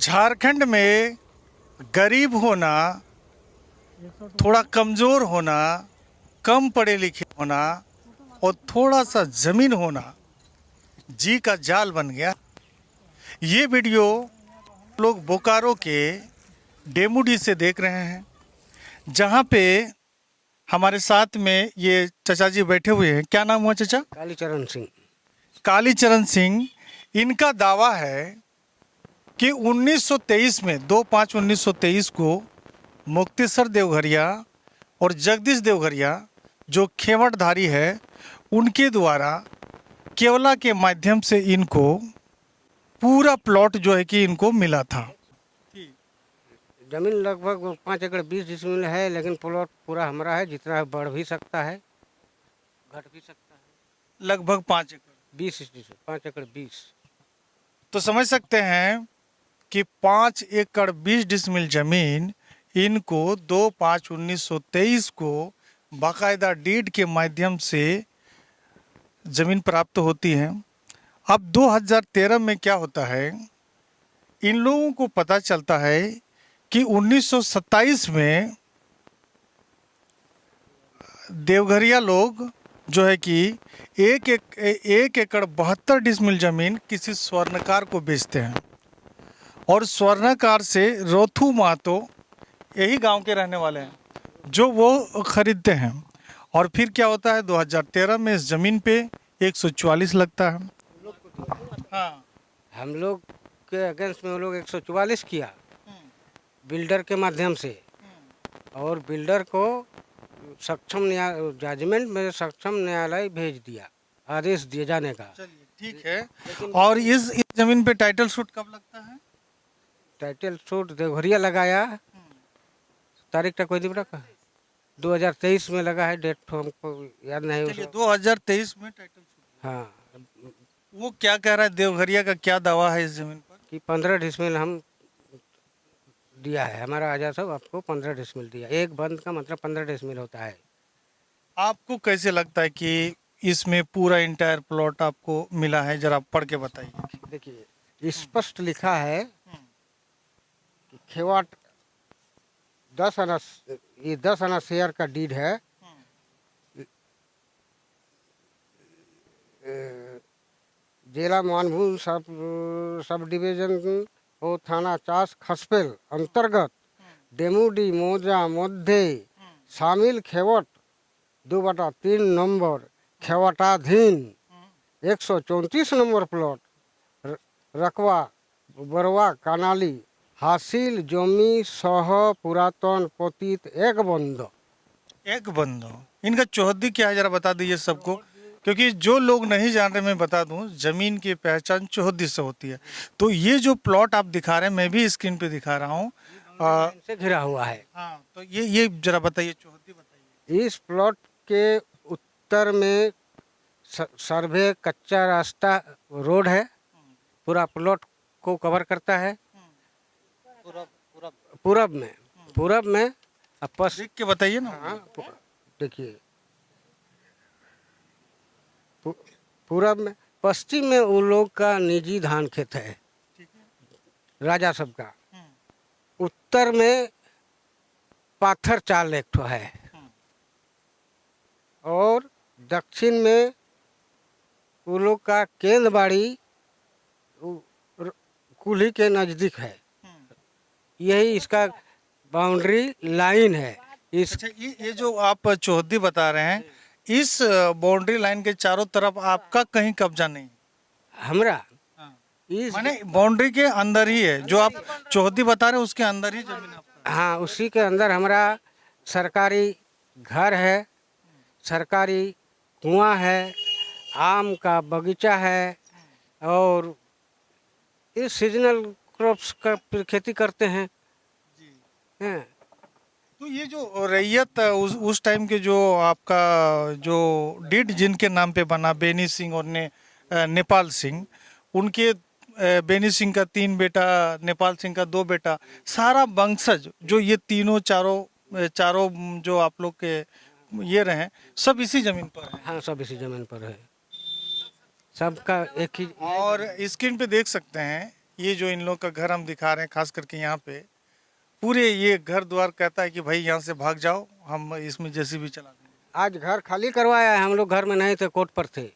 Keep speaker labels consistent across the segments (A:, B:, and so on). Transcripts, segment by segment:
A: झारखंड में गरीब होना, थोड़ा कमज़ोर होना, कम पढ़े लिखे होना और थोड़ा सा ज़मीन होना जी का जाल बन गया। ये वीडियो लोग बोकारो के डेमुडी से देख रहे हैं, जहाँ पे हमारे साथ में ये चचा जी बैठे हुए हैं। क्या नाम हुआ चचा?
B: कालीचरण सिंह।
A: कालीचरण सिंह। इनका दावा है कि 1923 में 2/5/1923 को मुक्तेश्वर देवघरिया और जगदीश देवघरिया जो खेवटधारी है उनके द्वारा केवला के माध्यम से इनको पूरा प्लॉट जो है कि इनको मिला था।
B: जमीन लगभग 5 एकड़ 20 डिसमिल है, लेकिन प्लॉट पूरा हमारा है। जितना बढ़ भी सकता है, घट भी सकता है।
A: लगभग 5 एकड़
B: 20 डिसमिल, 5 एकड़ 20।
A: तो समझ सकते हैं कि 5 एकड़ 20 डिसमिल जमीन इनको 2/5/1923 को बाकायदा डीड के माध्यम से जमीन प्राप्त होती है। अब 2013 में क्या होता है, इन लोगों को पता चलता है कि 1927 में देवघरिया लोग जो है कि 1 एकड़ 72 डिसमिल जमीन किसी स्वर्णकार को बेचते हैं और स्वर्णकार से रोथू महतो, यही गांव के रहने वाले हैं, जो वो खरीदते हैं। और फिर क्या होता है, 2013 में इस जमीन पे 144 लगता है। हाँ,
B: हम लोग के अगेंस्ट में वो लोग 144 किया बिल्डर के माध्यम से, और बिल्डर को सक्षम जजमेंट में सक्षम न्यायालय भेज दिया, आदेश दिए जाने का।
A: चलिए ठीक है। और इस जमीन पे टाइटल सूट कब लगता है?
B: टाइटल सूट देवघरिया लगाया। तारीख का कोई दिवरा का 2023 में लगा है, डेट तो हमको याद नहीं।
A: चलिए 2023 में टाइटल सूट।
B: हाँ,
A: वो क्या कह रहा है, देवघरिया का क्या दावा है इस जमीन पर?
B: कि 15 डिसमिल हम दिया है। हमारा आजा साहब आपको 15 डिसमिल दिया। एक बंद का मतलब 15 डिसमिल होता है।
A: आपको कैसे लगता है कि इसमें पूरा इंटायर प्लॉट आपको मिला है? जरा पढ़ के बताइए।
B: देखिए, स्पष्ट लिखा है कि खेवाट 10 आना, ये 10 आना शेयर का डीड है। जिला मानभूल सब डिवीजन ও থানা চাষ খসপেল अंतर्गत डेमुडी मोजा मध्य शामिल खेवट 2/3 नंबर खेवटाधीन 134 नंबर प्लॉट रकवा बरवा कानाली हासिल जमी सह पुरातन पतित एक बंद।
A: इनका चौहद्दी क्या है, जरा बता दीजिए सबको, क्योंकि जो लोग नहीं जान रहे मैं बता दूं, जमीन की पहचान चौहद्दी से होती है। तो ये जो प्लॉट आप दिखा रहे हैं, मैं भी स्क्रीन पे दिखा रहा हूँ,
B: से घिरा हुआ है।
A: हाँ, तो ये जरा बताइए, चौहद्दी बताइए।
B: इस प्लॉट के उत्तर में सर्वे कच्चा रास्ता रोड है, पूरा प्लॉट को कवर करता है। पूरब में
A: देख के बताइए ना।
B: हाँ, देखिए, पूरब में पश्चिम में उन लोग का निजी धान खेत है, राजा सब का। उत्तर में पाथर चाल एक ठो है, और दक्षिण में उन लोग का केंद्रबाड़ी कुल्ही के नजदीक है। यही इसका बाउंड्री लाइन है।
A: अच्छा, ये जो आप चौहद्दी बता रहे हैं, इस बाउंड्री लाइन के चारों तरफ आपका कहीं कब्जा नहीं?
B: हमरा
A: हाँ।
B: इस
A: माने बाउंड्री के अंदर ही है, जो आप चौहद्दी बता रहे हैं उसके अंदर ही जमीन आपका?
B: हाँ, उसी के अंदर हमारा सरकारी घर है, सरकारी कुआं है, आम का बगीचा है, और इस सीजनल क्रॉप्स का खेती करते हैं। हैं।
A: तो ये जो रैयत उस टाइम के जो आपका जो डीड जिनके नाम पे बना, बेनी सिंह और नेपाल सिंह, उनके बेनी सिंह का 3 बेटा, नेपाल सिंह का 2 बेटा, सारा वंशज जो ये तीनों चारों जो आप लोग के ये रहे, सब इसी जमीन पर है?
B: हाँ, सब इसी जमीन पर है, सबका एक ही।
A: और स्क्रीन पे देख सकते हैं, ये जो इन लोग का घर हम दिखा रहे हैं, खास करके यहाँ पे पूरे ये घर द्वार कहता है कि भाई यहाँ से भाग जाओ, हम इसमें जेसीबी चला देंगे।
B: आज घर खाली करवाया है, हम लोग घर में नहीं थे, कोर्ट पर थे।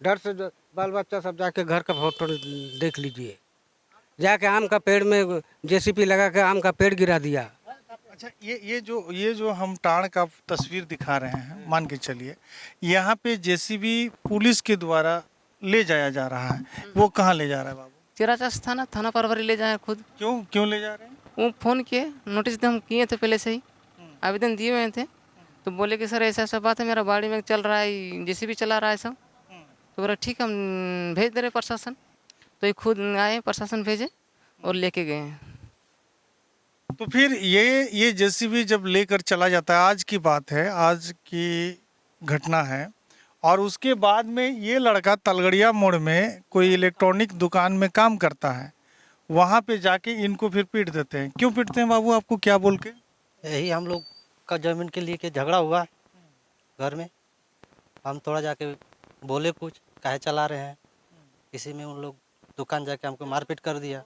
B: डर से बाल बच्चा सब जाके घर का फोटो देख लीजिए, जाके आम का पेड़ में जेसीपी लगा के आम का पेड़ गिरा दिया।
A: अच्छा, ये जो हम टाण का तस्वीर दिखा रहे हैं, मान के चलिए यहाँ पे जेसीबी पुलिस के द्वारा ले जाया जा रहा है, वो कहाँ ले जा रहा है बाबू?
C: चिराचास थाना परवरी ले जाए खुद।
A: क्यों ले जा रहे हैं?
C: वो फ़ोन किए, नोटिस हम किए थे पहले से ही, आवेदन दिए हुए थे। तो बोले कि सर ऐसा ऐसा बात है, मेरा बाड़ी में चल रहा है, जेसीबी चला रहा है सब। तो बोला ठीक है, हम भेज दे रहे प्रशासन। तो ये खुद आए, प्रशासन भेजे और लेके गए हैं।
A: तो फिर ये जेसीबी जब लेकर चला जाता है, आज की बात है, आज की घटना है, और उसके बाद में ये लड़का तलगड़िया मोड़ में कोई इलेक्ट्रॉनिक दुकान में काम करता है, वहाँ पे जाके इनको फिर पीट देते हैं। क्यों पीटते हैं बाबू, आपको क्या बोल के?
D: यही हम लोग का ज़मीन के लिए के झगड़ा हुआ घर में। हम थोड़ा जाके बोले कुछ, काहे चला रहे हैं, इसी में उन लोग दुकान जाके हमको मारपीट कर दिया।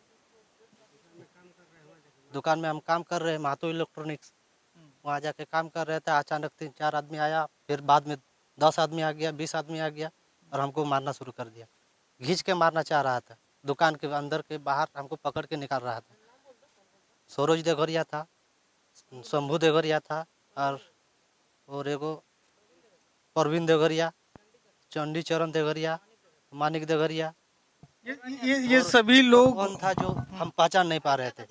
D: दुकान में हम काम कर रहे हैं, महतो इलेक्ट्रॉनिक्स, वहाँ जाके काम कर रहे थे। अचानक 3-4 आदमी आया, फिर बाद में 10 आदमी आ गया, 20 आदमी आ गया और हमको मारना शुरू कर दिया। घींच के मारना चाह रहा था, दुकान के अंदर के बाहर हमको पकड़ के निकाल रहा था। सरोज देवरिया था, शंभू देवरिया था, और एगो परवीन देवरिया, चंडी चरण देवरिया, मानिक देवरिया।
A: ये सभी लोग
D: कौन था जो हम पहचान नहीं पा रहे थे।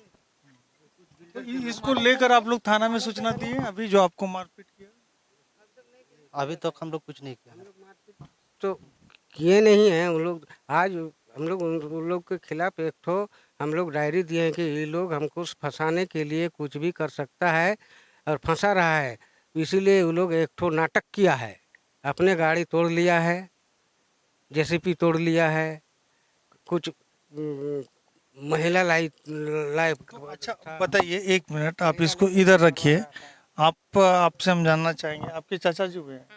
A: तो इसको लेकर आप लोग थाना में सूचना दिए अभी जो आपको मारपीट किया?
D: अभी तक हम लोग कुछ नहीं किया।
B: तो किए नहीं हैं उन लोग। आज हम लोग उन लोग के खिलाफ एक ठो हम लोग डायरी दिए हैं कि ये लोग हमको फंसाने के लिए कुछ भी कर सकता है और फंसा रहा है, इसीलिए वो लोग एक ठो नाटक किया है। अपने गाड़ी तोड़ लिया है, जेसीपी तोड़ लिया है, कुछ महिला लाइफ।
A: अच्छा बताइए, एक मिनट आप इसको इधर रखिए। आपसे हम जानना चाहेंगे, आपके चाचा जी हुए हैं,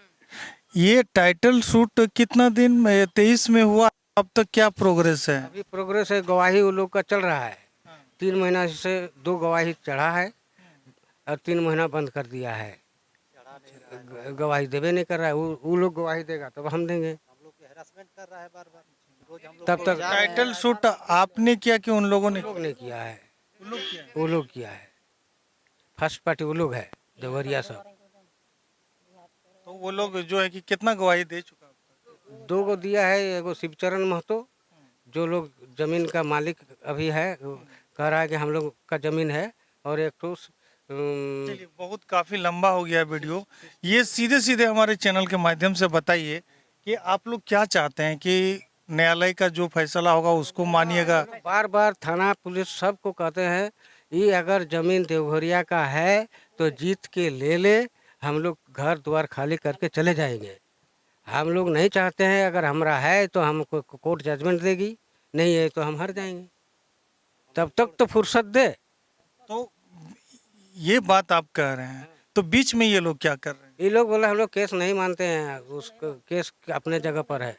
A: ये टाइटल शूट कितना दिन में 23 में हुआ, अब तक क्या प्रोग्रेस है?
B: अभी प्रोग्रेस है, गवाही वो लोग का चल रहा है। 3 महीना से 2 गवाही चढ़ा है और 3 महीना बंद कर दिया है। गवाही देवे नहीं कर रहा है, वो लोग गवाही देगा तब हम देंगे।
D: हम लोग हैरेसमेंट कर रहा है बार बार, रोज हम लोग
B: तब तक
A: टाइटल शूट आपने किया कि उन लोगों ने?
B: लोग ने किया है, वो लोग किया है। फर्स्ट पार्टी वो लोग है, देवरिया सब।
A: तो वो लोग जो है कि कितना गवाही दे चुका?
B: 2 गो दिया है, एगो शिवचरण महतो जो लोग जमीन का मालिक अभी है, कह रहा है कि हम लोग का जमीन है, और एक ठो
A: चलिए, बहुत काफी लंबा हो गया वीडियो। ये सीधे सीधे हमारे चैनल के माध्यम से बताइए कि आप लोग क्या चाहते हैं कि न्यायालय का जो फैसला होगा उसको मानिएगा?
B: बार बार थाना पुलिस सबको कहते हैं ये अगर जमीन देवघरिया का है तो जीत के ले, हम लोग घर द्वार खाली करके चले जाएंगे। हम लोग नहीं चाहते हैं, अगर हमारा है तो हमको कोर्ट जजमेंट देगी, नहीं है तो हम हार जाएंगे। तब तक तो फुर्सत दे।
A: तो ये बात आप कह रहे हैं, तो बीच में ये लोग क्या कर रहे हैं?
B: ये लोग बोला हम लोग केस नहीं मानते हैं, उसको केस अपने जगह पर है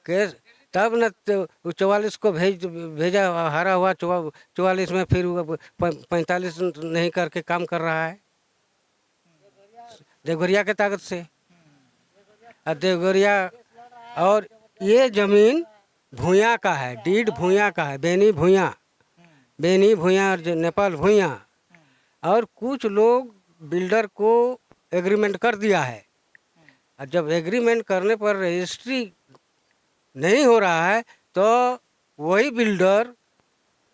B: केस। तब न 44 को भेजा, हारा हुआ 44 में, फिर 45 नहीं करके काम कर रहा है देवघरिया के ताकत से। देवघरिया और ये जमीन भूया का है, डीड भूया का है, बेनी भूया और नेपाल भूया। और कुछ लोग बिल्डर को एग्रीमेंट कर दिया है, और जब एग्रीमेंट करने पर रजिस्ट्री नहीं हो रहा है तो वही बिल्डर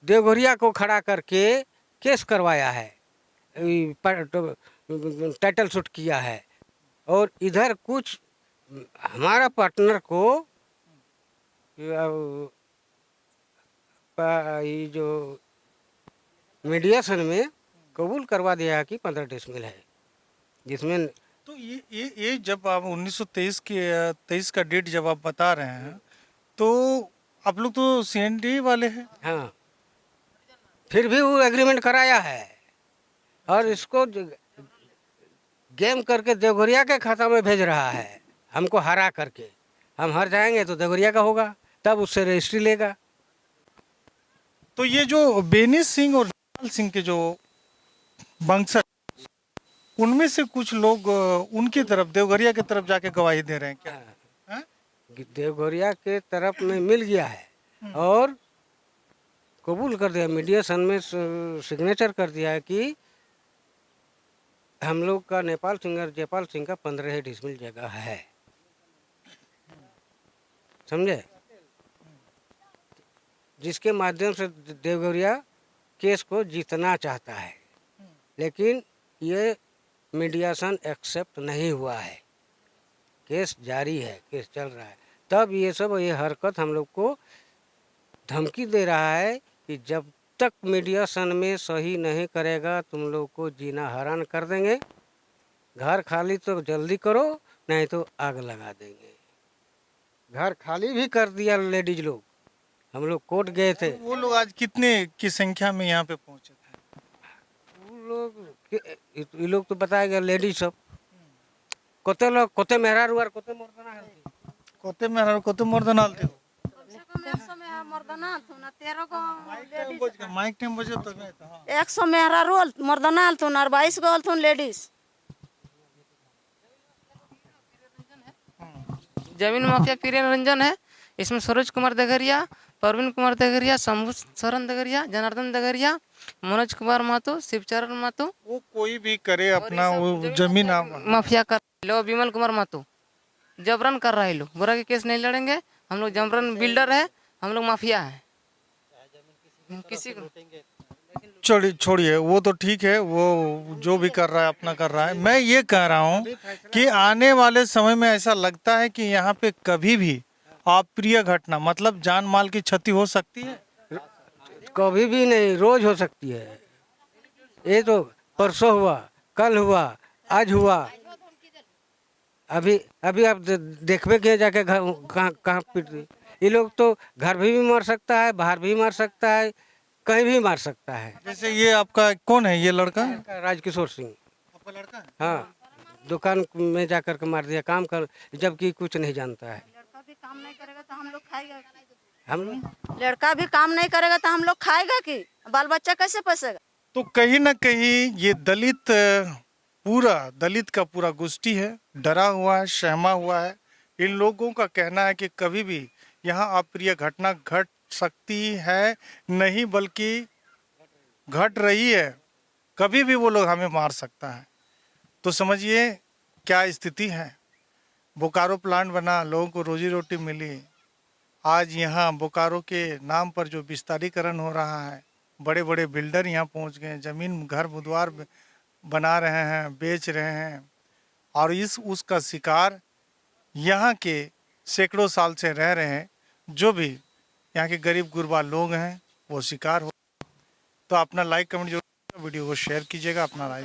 B: देवघरिया को खड़ा करके केस करवाया है, टाइटल शूट किया है। और इधर कुछ हमारा पार्टनर को ये जो मीडिएशन में कबूल करवा दिया है कि 15 डिसमिल है, जिसमें
A: तो ये जब आप 1923 का डेट जब आप बता रहे हैं, तो आप लोग तो CND वाले हैं।
B: हाँ, फिर भी वो एग्रीमेंट कराया है और इसको गेम करके देवघरिया के खाता में भेज रहा है, हमको हरा करके। हम हार जाएंगे तो देवघरिया का होगा, तब उससे रजिस्ट्री लेगा।
A: तो ये जो बेनी सिंह और जयपाल सिंह के जो वंशज, उनमें से कुछ लोग उनकी तरफ, देवघरिया की तरफ जाके गवाही दे रहे हैं क्या? हैं?
B: देवघरिया के तरफ में मिल गया है और कबूल कर दिया, मीडिएशन में सिग्नेचर कर दिया है कि हम लोग का नेपाल सिंह और जयपाल सिंह का 15 डिसमिल जगह है, समझे, जिसके माध्यम से देवघरिया केस को जीतना चाहता है, लेकिन ये मीडिएशन एक्सेप्ट नहीं हुआ है, केस जारी है, केस चल रहा है। तब ये हरकत हम लोग को धमकी दे रहा है कि जब तक मीडिएशन में सही नहीं करेगा तुम लोग को जीना हराम कर देंगे, घर खाली तो जल्दी करो नहीं तो आग लगा देंगे। घर खाली भी कर दिया लेडीज लोग, हम लोग कोर्ट गए थे।
A: वो लोग आज कितने की संख्या में यहाँ पे पहुंचे थे?
B: वो लोग ये लोग तो बताया गया लेडीज सब कोते लोग कोते मेहरारू और कोते मर्दाना है,
A: कोते में कोते मर्दन आलते हो माइक टाइम बजे तो हाँ
E: 100 मेहरारू मर्दाना अल्थुन और 22 गो अल्थुन लेडीज।
C: जमीन माफिया प्रिय रंजन है, इसमें सरोज कुमार दगरिया, परवीन कुमार दगरिया, शंभू शरण दगरिया, जनार्दन दगरिया, मनोज कुमार महतो, शिवचरण महतो,
A: वो कोई भी करे अपना वो जमीन
C: माफिया कर लो, विमल कुमार महतो जबरन कर रहा है। लोग बुरा के केस नहीं लड़ेंगे, हम लोग जबरन बिल्डर है, हम लोग माफिया है, किसी को
A: छोड़िए वो तो ठीक है, वो जो भी कर रहा है अपना कर रहा है। मैं ये कह रहा हूँ कि आने वाले समय में ऐसा लगता है कि यहाँ पे कभी भी अप्रिय घटना, मतलब जान माल की क्षति हो सकती है।
B: कभी भी नहीं, रोज हो सकती है। ये तो परसों हुआ, कल हुआ, आज हुआ, अभी अभी आप देखबे के जाके घर कहाँ पीट रही। ये लोग तो घर भी मार सकता है, बाहर भी मार सकता है, कहीं भी मार सकता है।
A: जैसे ये आपका कौन है, ये लड़का
B: राजकिशोर सिंह,
A: आपका लड़का है?
B: हाँ, दुकान में जाकर के मार दिया, काम कर, जबकि कुछ नहीं जानता है।
E: लड़का भी काम नहीं करेगा तो हम लोग खाएगा,
B: हम लोग
E: लड़का भी काम नहीं करेगा तो हम लोग खाएगा कि बाल बच्चा कैसे पोसेगा?
A: तो कहीं ना कहीं ये दलित का पूरा गोष्ठी है, डरा हुआ है, सहमा हुआ है। इन लोगों का कहना है कि कभी भी यहाँ अप्रिय घटना घट सकती है, नहीं बल्कि घट रही है, कभी भी वो लोग हमें मार सकता है। तो समझिए क्या स्थिति है। बोकारो प्लांट बना, लोगों को रोजी रोटी मिली, आज यहाँ बोकारो के नाम पर जो विस्तारीकरण हो रहा है, बड़े बड़े बिल्डर यहाँ पहुँच गए, ज़मीन घर बुधवार बना रहे हैं, बेच रहे हैं, और उसका शिकार यहाँ के सैकड़ों साल से रह रहे हैं जो भी यहाँ के गरीब गुरबा लोग हैं, वो शिकार हो। तो अपना लाइक कमेंट जो वीडियो को शेयर कीजिएगा, अपना राय